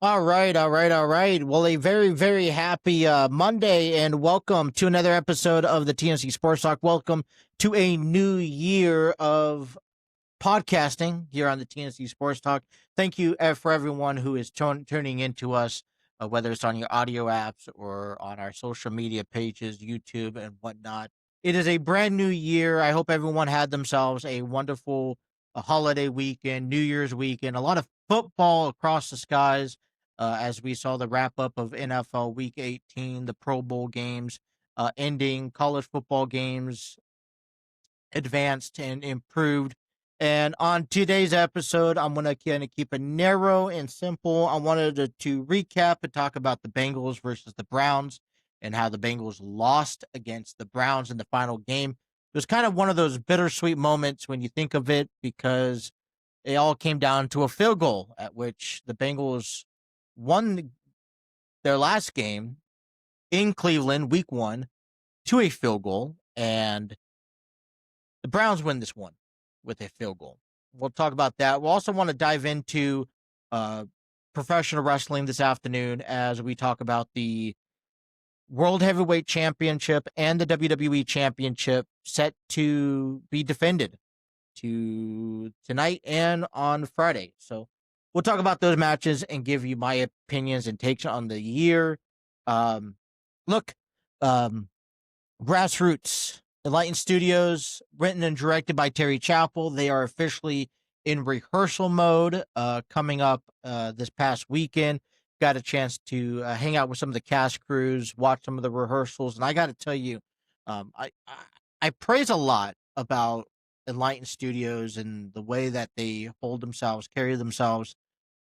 All right. Well, a very, very happy Monday, and welcome to another episode of the TNC Sports Talk. Welcome to a new year of podcasting here on the TNC Sports Talk. Thank you for everyone who is tuning into us, whether it's on your audio apps or on our social media pages, YouTube and whatnot. It is a brand new year. I hope everyone had themselves a wonderful holiday weekend, New Year's weekend, a lot of football across the skies as we saw the wrap up of NFL Week 18, the Pro Bowl games ending, college football games advanced and improved. And on today's episode, I'm going to kind of keep it narrow and simple. I wanted to recap and talk about the Bengals versus the Browns and how the Bengals lost against the Browns in the final game. It was kind of one of those bittersweet moments when you think of it because it all came down to a field goal at which the Bengals won their last game in Cleveland, week one, to a field goal. And the Browns win this one with a field goal. We'll talk about that. We'll also want to dive into uh, professional wrestling this afternoon as we talk about the World Heavyweight Championship and the WWE Championship set to be defended to tonight and on Friday. So we'll talk about those matches and give you my opinions and takes on the year. Um, look, um, Grassroots, Enlightened Studios, written and directed by Terry Chappell. They are officially in rehearsal mode coming up this past weekend. Got a chance to hang out with some of the cast crews, watch some of the rehearsals, and I got to tell you, I praise a lot about Enlightened Studios and the way that they hold themselves, carry themselves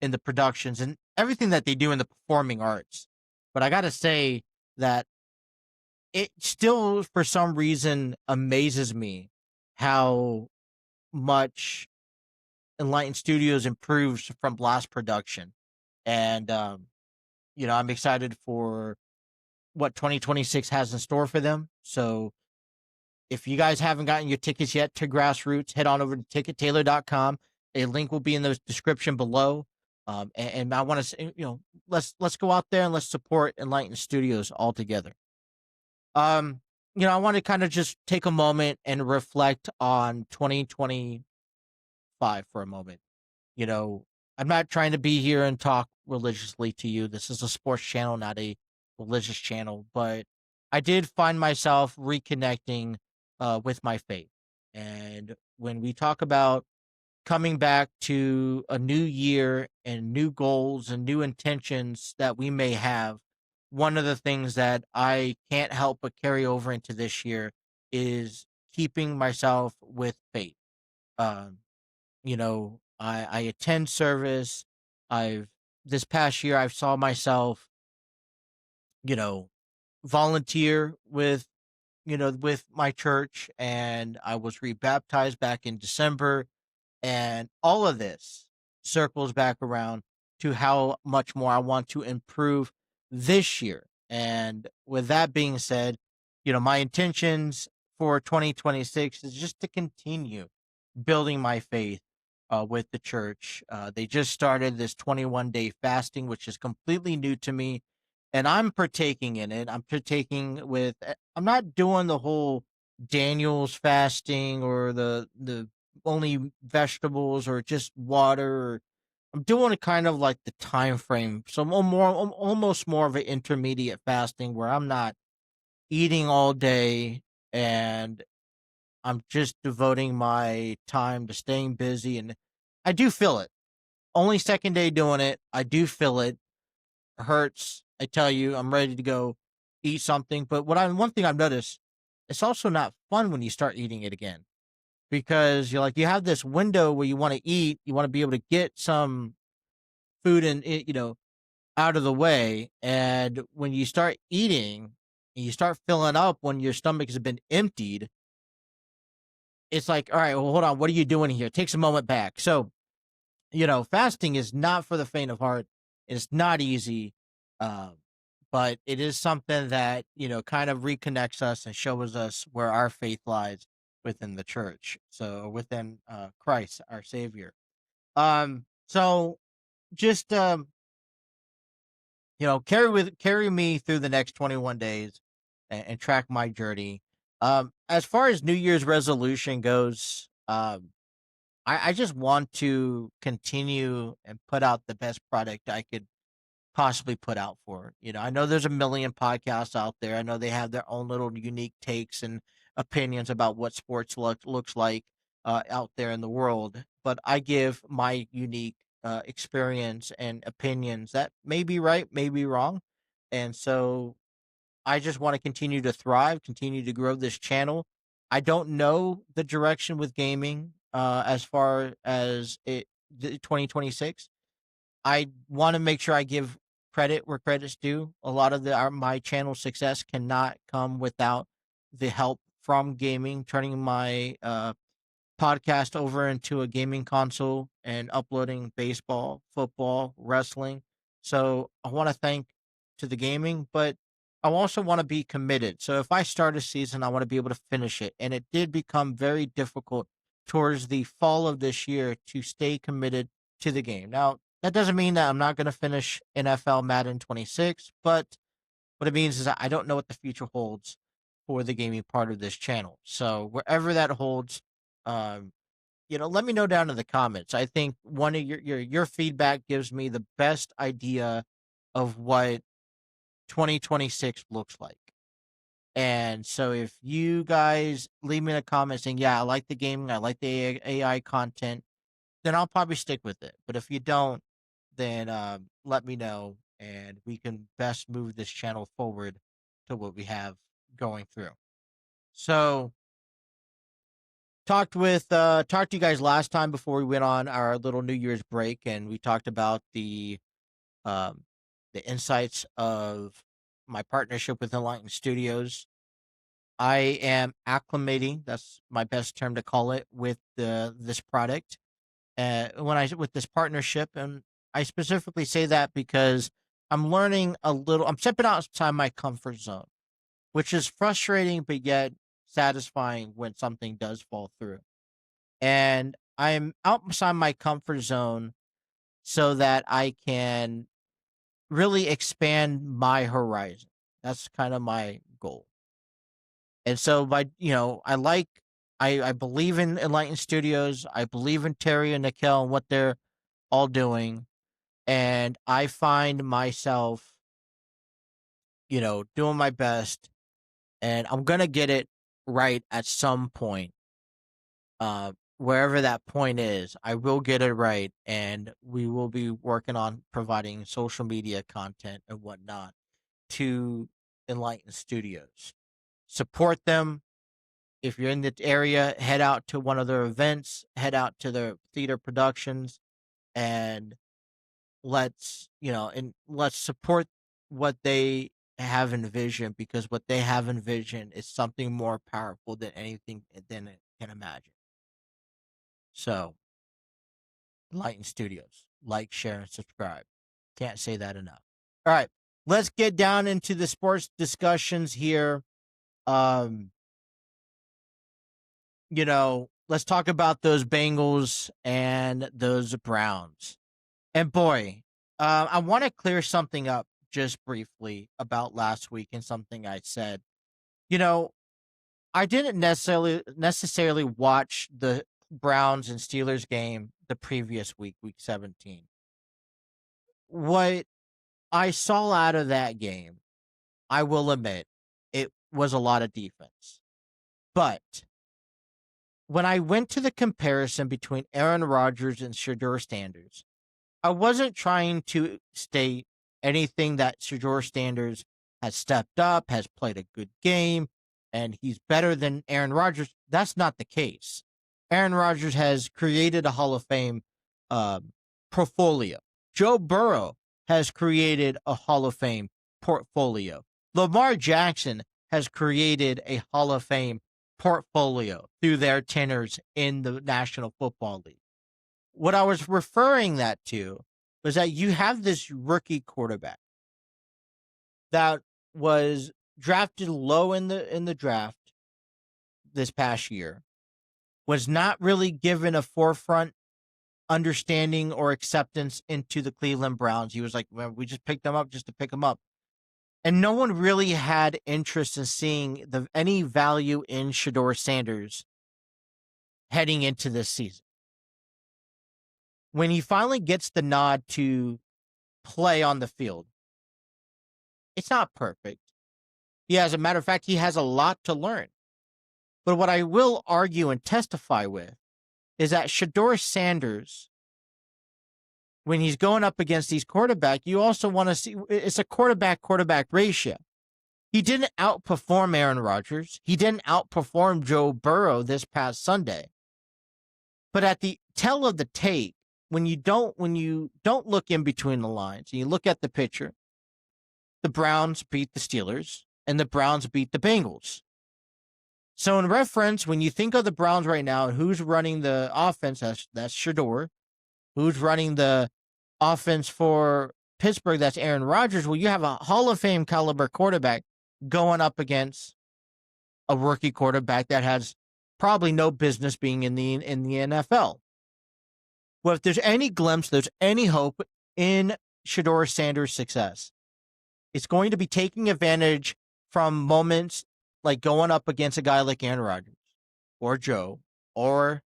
in the productions, and everything that they do in the performing arts. But I got to say that it still, for some reason, amazes me how much Enlightened Studios improves from last production. And, I'm excited for what 2026 has in store for them. So if you guys haven't gotten your tickets yet to Grassroots, head on over to tickettailor.com. A link will be in the description below. And I want to say, let's go out there and let's support Enlightened Studios all together. Um, I want to kind of just take a moment and reflect on 2025 for a moment. You know, I'm not trying to be here and talk religiously to you. This is a sports channel, not a religious channel, but I did find myself reconnecting with my faith. And when we talk about coming back to a new year and new goals and new intentions that we may have, one of the things that I can't help but carry over into this year is keeping myself with faith. Um, I attend service. I've this past year I've saw myself, you know, volunteer with my church, and I was rebaptized back in December, and all of this circles back around to how much more I want to improve this year. And with that being said, my intentions for 2026 is just to continue building my faith with the church. They just started this 21-day fasting, which is completely new to me. And I'm partaking in it. I'm not doing the whole Daniel's fasting or the only vegetables or just water. I'm doing it kind of like the time frame. So I'm almost more of an intermediate fasting where I'm not eating all day and I'm just devoting my time to staying busy. And I do feel it. Only second day doing it. I do feel it. Hurts. I tell you, I'm ready to go eat something. But one thing I've noticed, it's also not fun when you start eating it again because you have this window where you want to eat, you want to be able to get some food and out of the way, and when you start eating and you start filling up when your stomach has been emptied, it's like, all right, well, hold on, what are you doing here? It takes a moment back. So, fasting is not for the faint of heart. It's not easy, uh, but it is something that kind of reconnects us and shows us where our faith lies within the church. So within Christ, our Savior. So just carry me through the next 21 days and track my journey. As far as New Year's resolution goes, I just want to continue and put out the best product I could possibly put out for. I know there's a million podcasts out there. I know they have their own little unique takes and opinions about what sports looks like out there in the world. But I give my unique experience and opinions that may be right, may be wrong. And so I just want to continue to thrive, continue to grow this channel. I don't know the direction with gaming as far as 2026. I want to make sure I give credit where credit's due. A lot of my channel success cannot come without the help from gaming, turning my podcast over into a gaming console and uploading baseball, football, wrestling. So I want to thank to the gaming, but I also want to be committed. So if I start a season, I want to be able to finish it. And it did become very difficult towards the fall of this year to stay committed to the game. Now, that doesn't mean that I'm not going to finish NFL Madden 26, but what it means is that I don't know what the future holds for the gaming part of this channel. So wherever that holds, um, let me know down in the comments. I think one of your feedback gives me the best idea of what 2026 looks like. And so if you guys leave me a comment saying, yeah, I like the gaming, I like the AI content, then I'll probably stick with it. But if you don't, then let me know and we can best move this channel forward to what we have going through. So talked to you guys last time before we went on our little New Year's break, and we talked about um the insights of my partnership with Enlightened Studios. I am acclimating, that's my best term to call it, with this product. When I with this partnership, and I specifically say that because I'm learning a little. I'm stepping outside my comfort zone, which is frustrating, but yet satisfying when something does fall through. And I'm outside my comfort zone so that I can really expand my horizon. That's kind of my goal. And so I believe in Enlightened Studios. I believe in Terry and Nikhil and what they're all doing. And I find myself, doing my best, and I'm gonna get it right at some point. Wherever that point is, I will get it right, and we will be working on providing social media content and whatnot to Enlighten Studios. Support them. If you're in the area, head out to one of their events, head out to their theater productions, and let's support what they have envisioned, because what they have envisioned is something more powerful than anything than it can imagine. So, Enlighten Studios, like, share, and subscribe. Can't say that enough. All right, let's get down into the sports discussions here. Um, let's talk about those Bengals and those Browns. And boy, I want to clear something up just briefly about last week and something I said. You know, I didn't necessarily watch the Browns and Steelers game the previous week, week 17. What I saw out of that game, I will admit, it was a lot of defense. But when I went to the comparison between Aaron Rodgers and Shedeur Sanders, I wasn't trying to state anything that Shedeur Sanders has stepped up, has played a good game, and he's better than Aaron Rodgers. That's not the case. Aaron Rodgers has created a Hall of Fame portfolio. Joe Burrow has created a Hall of Fame portfolio. Lamar Jackson has created a Hall of Fame portfolio through their tenures in the National Football League. What I was referring that to was that you have this rookie quarterback that was drafted low in the draft this past year, was not really given a forefront understanding or acceptance into the Cleveland Browns. He was like, well, we just picked them up just to pick them up. And no one really had interest in seeing any value in Shedeur Sanders heading into this season. When he finally gets the nod to play on the field, it's not perfect. Yeah, as a matter of fact, he has a lot to learn. But what I will argue and testify with is that Shedeur Sanders, when he's going up against these quarterbacks, you also want to see it's a quarterback ratio. He didn't outperform Aaron Rodgers. He didn't outperform Joe Burrow this past Sunday. But at the tail of the tape, when you don't look in between the lines, and you look at the picture, the Browns beat the Steelers and the Browns beat the Bengals. So in reference, when you think of the Browns right now, who's running the offense? That's Shedeur. Who's running the offense for Pittsburgh? That's Aaron Rodgers. Well, you have a Hall of Fame caliber quarterback going up against a rookie quarterback that has probably no business being in the NFL. Well, if there's any glimpse, there's any hope in Shedeur Sanders' success, it's going to be taking advantage from moments like going up against a guy like Aaron Rodgers or Joe, or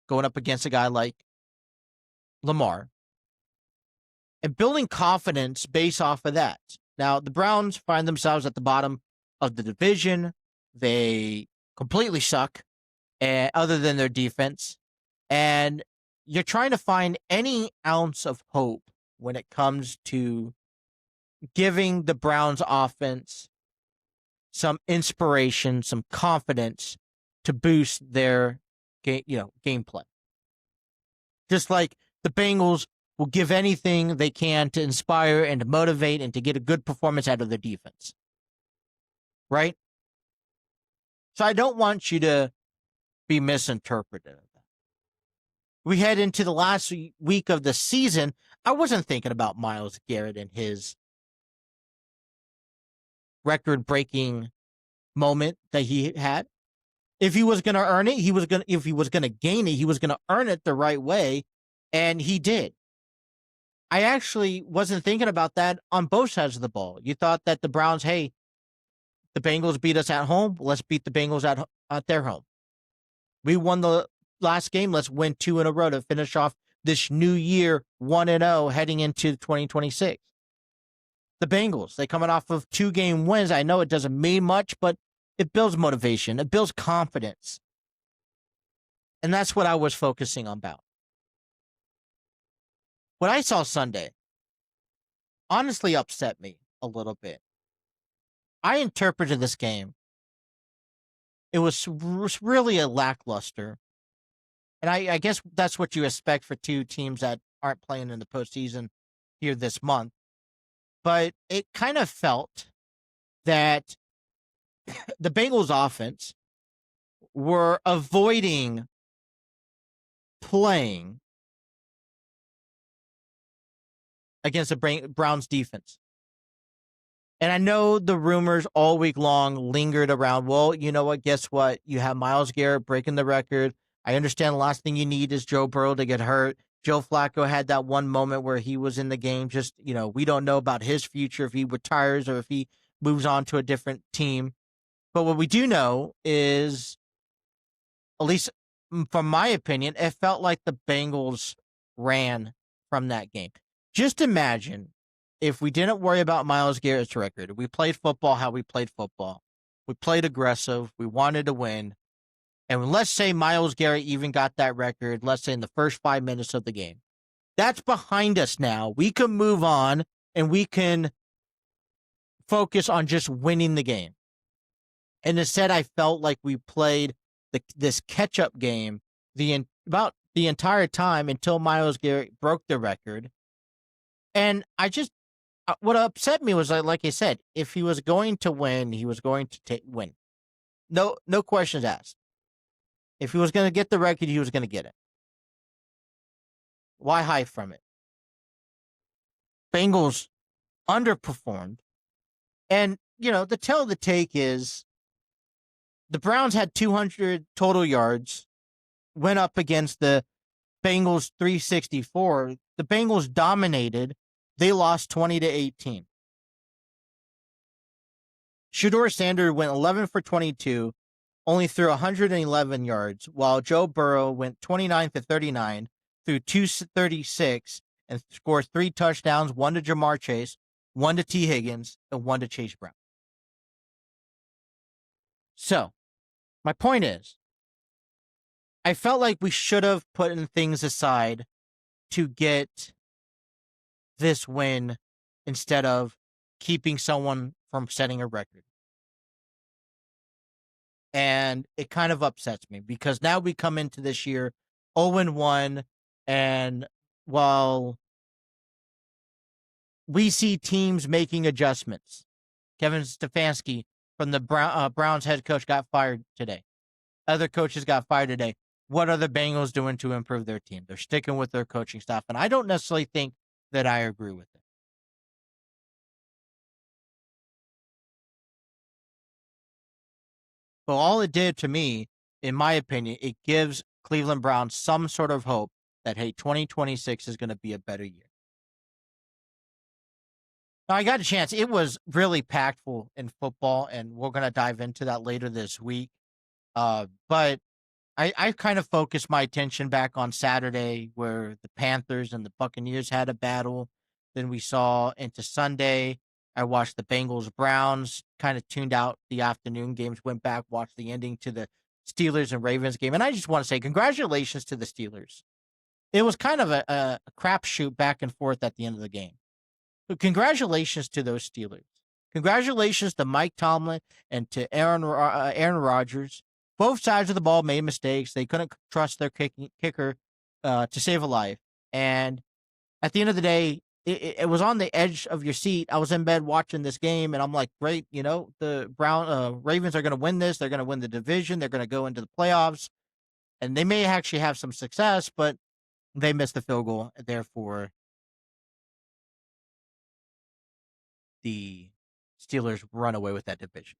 going up against a guy like Lamar, and building confidence based off of that. Now, the Browns find themselves at the bottom of the division. They completely suck, other than their defense. And you're trying to find any ounce of hope when it comes to giving the Browns offense some inspiration, some confidence to boost their gameplay. Just like the Bengals will give anything they can to inspire and to motivate and to get a good performance out of their defense. Right? So I don't want you to be misinterpreted. We head into the last week of the season. I wasn't thinking about Myles Garrett and his record-breaking moment that he had. If he was going to earn it, if he was going to gain it, he was going to earn it the right way, and he did. I actually wasn't thinking about that on both sides of the ball. You thought that the Browns, hey, the Bengals beat us at home, let's beat the Bengals at their home. We won the last game, let's win 2 in a row to finish off this new year 1-0 heading into 2026. The Bengals, they coming off of 2-game wins. I know it doesn't mean much, but it builds motivation. It builds confidence. And that's what I was focusing on about. What I saw Sunday honestly upset me a little bit. I interpreted this game. It was really a lackluster. And I guess that's what you expect for two teams that aren't playing in the postseason here this month. But it kind of felt that the Bengals offense were avoiding playing against the Browns defense. And I know the rumors all week long lingered around, well, you know what, guess what? You have Myles Garrett breaking the record. I understand the last thing you need is Joe Burrow to get hurt. Joe Flacco had that one moment where he was in the game. Just, we don't know about his future, if he retires or if he moves on to a different team. But what we do know is, at least from my opinion, it felt like the Bengals ran from that game. Just imagine if we didn't worry about Myles Garrett's record. We played football how we played football. We played aggressive. We wanted to win. And let's say Myles Garrett even got that record, let's say in the first 5 minutes of the game. That's behind us now. We can move on and we can focus on just winning the game. And instead, I felt like we played this catch-up game about the entire time until Myles Garrett broke the record. And what upset me was, like I said, if he was going to win, he was going to win. No questions asked. If he was going to get the record, he was going to get it. Why hide from it? Bengals underperformed. And, the tale of the take is the Browns had 200 total yards, went up against the Bengals 364. The Bengals dominated. They lost 20-18. Shedeur Sanders went 11 for 22, only threw 111 yards, while Joe Burrow went 29 for 39, threw 236, and scored 3 touchdowns, 1 to Jamar Chase, 1 to T. Higgins, and 1 to Chase Brown. So, my point is, I felt like we should have put things aside to get this win instead of keeping someone from setting a record. And it kind of upsets me because now we come into this year 0-1, and while we see teams making adjustments, Kevin Stefanski from the Browns head coach got fired today. Other coaches got fired today. What are the Bengals doing to improve their team? They're sticking with their coaching staff, and I don't necessarily think that I agree with it. But all it did to me, in my opinion, it gives Cleveland Browns some sort of hope that, hey, 2026 is going to be a better year. Now, I got a chance. It was really impactful in football, and we're going to dive into that later this week. But I kind of focused my attention back on Saturday where the Panthers and the Buccaneers had a battle. Then we saw into Sunday. I watched the Bengals Browns, kind of tuned out the afternoon games, went back, watched the ending to the Steelers and Ravens game. And I just want to say congratulations to the Steelers. It was kind of a crapshoot back and forth at the end of the game. But congratulations to those Steelers. Congratulations to Mike Tomlin and to Aaron Rodgers. Both sides of the ball made mistakes. They couldn't trust their kicker to save a life. And at the end of the day, it was on the edge of your seat. I was in bed watching this game, and I'm like, great, the Ravens are going to win this. They're going to win the division. They're going to go into the playoffs. And they may actually have some success, but they missed the field goal. Therefore, the Steelers run away with that division.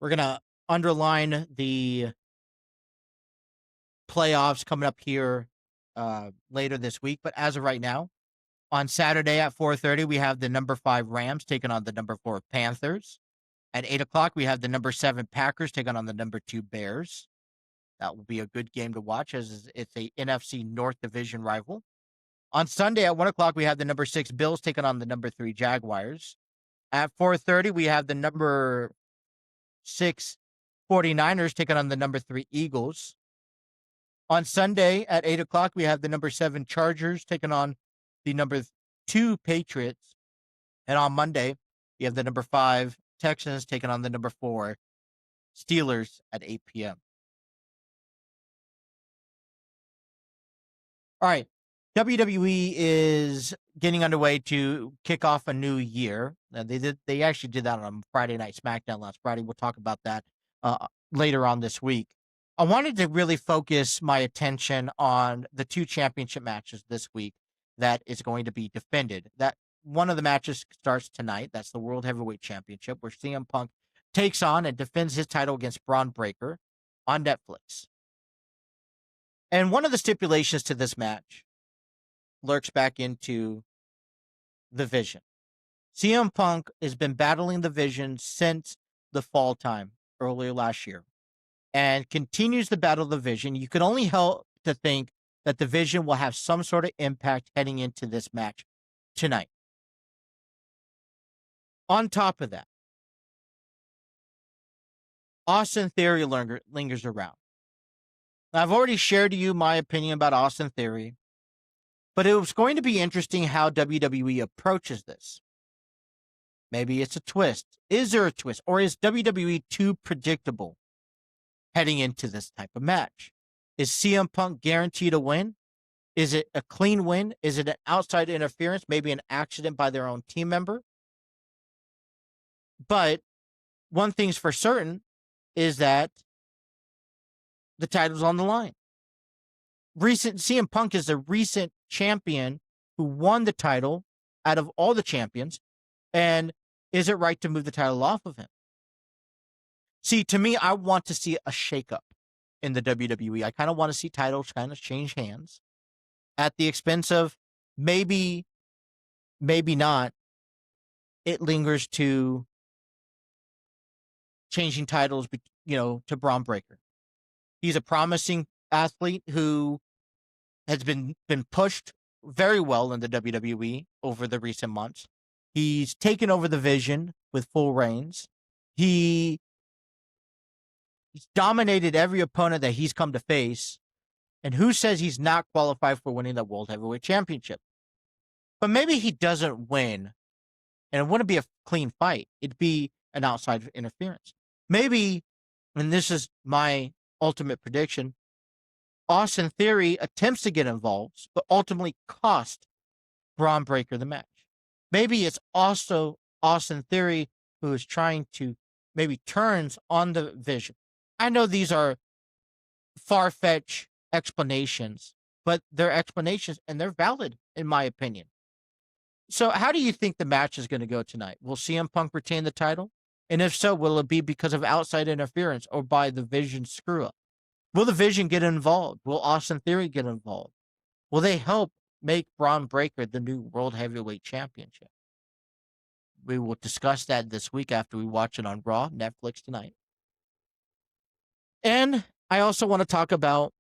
We're going to underline the playoffs coming up here later this week. But as of right now, on Saturday at 4:30, we have the number 5 Rams taking on the number 4 Panthers. At 8 o'clock, we have the number 7 Packers taking on the number 2 Bears. That will be a good game to watch as it's a NFC North Division rival. On Sunday at 1 o'clock, we have the number 6 Bills taking on the number 3 Jaguars. At 4:30, we have the number 6 49ers taking on the number 3 Eagles. On Sunday at 8 o'clock, we have the number 7 Chargers taking on the number 2 Patriots. And on Monday, you have the number 5 Texans taking on the number 4 Steelers at 8 p.m. All right. WWE is getting underway to kick off a new year. They actually did that on Friday Night SmackDown last Friday. We'll talk about that later on this week. I wanted to really focus my attention on the 2 championship matches this week that is going to be defended. That one of the matches starts tonight. That's the World Heavyweight Championship, where CM Punk takes on and defends his title against Braun Breaker on Netflix. And one of the stipulations to this match lurks back into the Vision. CM Punk has been battling the Vision since the fall time earlier last year and continues to battle the Vision. You can only help to think that the Vision will have some sort of impact heading into this match tonight. On top of that, Austin Theory lingers around. Now, I've already shared to you my opinion about Austin Theory, but it was going to be interesting how WWE approaches this. Maybe it's a twist. Is there a twist? Or is WWE too predictable heading into this type of match? Is CM Punk guaranteed a win? Is it a clean win? Is it an outside interference? Maybe an accident by their own team member? But one thing's for certain is that the title's on the line. CM Punk is a recent champion who won the title out of all the champions. And is it right to move the title off of him? See, to me, I want to see a shakeup. in the WWE. I kind of want to see titles kind of change hands at the expense of maybe not. It lingers to changing titles, to Braun Breaker. He's a promising athlete who has been pushed very well in the WWE over the recent months. He's taken over the vision with full reins. He's dominated every opponent that he's come to face. And who says he's not qualified for winning the World Heavyweight Championship? But maybe he doesn't win, and it wouldn't be a clean fight. It'd be an outside interference. Maybe, and this is my ultimate prediction, Austin Theory attempts to get involved, but ultimately cost Braun Breaker the match. Maybe it's also Austin Theory who is trying to maybe turns on the vision. I know these are far-fetched explanations, but they're explanations and they're valid in my opinion. So how do you think the match is going to go tonight? Will CM Punk retain the title? And if so, will it be because of outside interference or by the Vision screw-up? Will the Vision get involved? Will Austin Theory get involved? Will they help make Braun Breaker the new World Heavyweight Championship? We will discuss that this week after we watch it on Raw, Netflix tonight. And I also want to talk about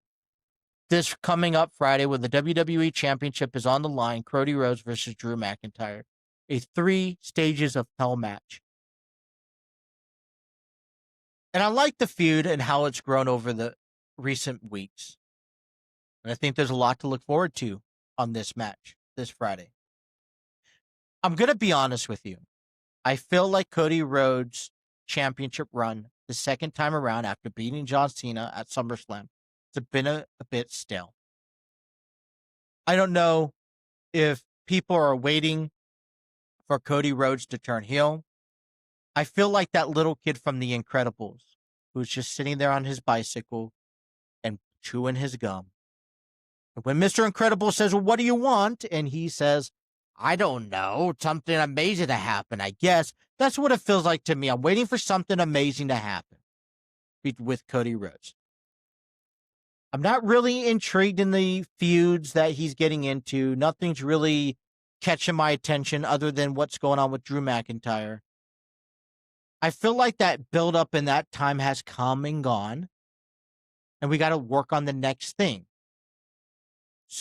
this coming up Friday when the WWE Championship is on the line, Cody Rhodes versus Drew McIntyre, a 3 stages of hell match. And I like the feud and how it's grown over the recent weeks. And I think there's a lot to look forward to on this match this Friday. I'm going to be honest with you. I feel like Cody Rhodes' championship run the second time around after beating John Cena at SummerSlam, it's been a bit stale. I don't know if people are waiting for Cody Rhodes to turn heel. I feel like that little kid from The Incredibles who's just sitting there on his bicycle and chewing his gum. When Mr. Incredible says, well, what do you want? And he says, I don't know, something amazing to happen, I guess. That's what it feels like to me. I'm waiting for something amazing to happen with Cody Rhodes. I'm not really intrigued in the feuds that he's getting into. Nothing's really catching my attention other than what's going on with Drew McIntyre. I feel like that build-up in that time has come and gone, and we got to work on the next thing.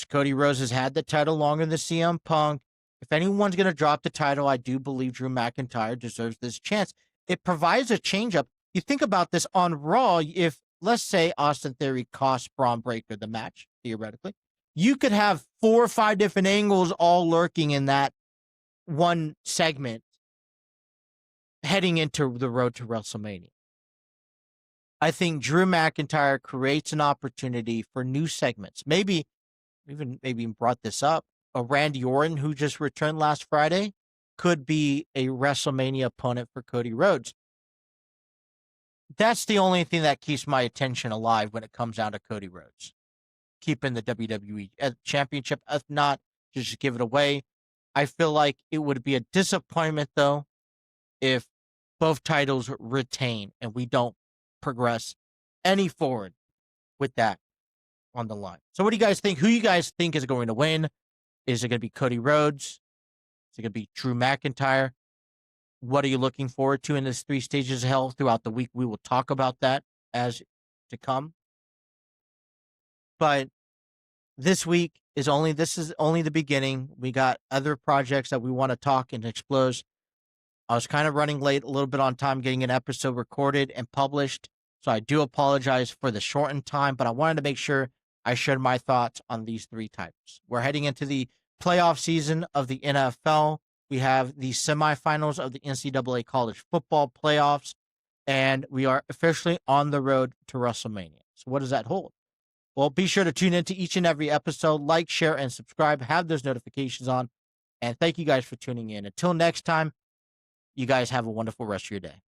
Cody Rhodes has had the title longer than CM Punk. If anyone's going to drop the title, I do believe Drew McIntyre deserves this chance. It provides a change-up. You think about this on Raw, if, let's say, Austin Theory cost Braun Breaker the match, theoretically, you could have 4 or 5 different angles all lurking in that one segment heading into the road to WrestleMania. I think Drew McIntyre creates an opportunity for new segments. Maybe brought this up. A Randy Orton, who just returned last Friday, could be a WrestleMania opponent for Cody Rhodes. That's the only thing that keeps my attention alive when it comes down to Cody Rhodes. Keeping the WWE Championship, if not, just give it away. I feel like it would be a disappointment, though, if both titles retain and we don't progress any forward with that on the line. So what do you guys think? Who you guys think is going to win? Is it going to be Cody Rhodes? Is it going to be Drew McIntyre? What are you looking forward to in this 3 stages of hell throughout the week? We will talk about that as to come. But this week is only the beginning. We got other projects that we want to talk and explore. I was kind of running late a little bit on time getting an episode recorded and published. So I do apologize for the shortened time, but I wanted to make sure I shared my thoughts on these 3 types. We're heading into the playoff season of the NFL. We have the semifinals of the NCAA college football playoffs, and we are officially on the road to WrestleMania. So what does that hold? Well, be sure to tune into each and every episode, like, share, and subscribe, have those notifications on, and thank you guys for tuning in. Until next time, you guys have a wonderful rest of your day.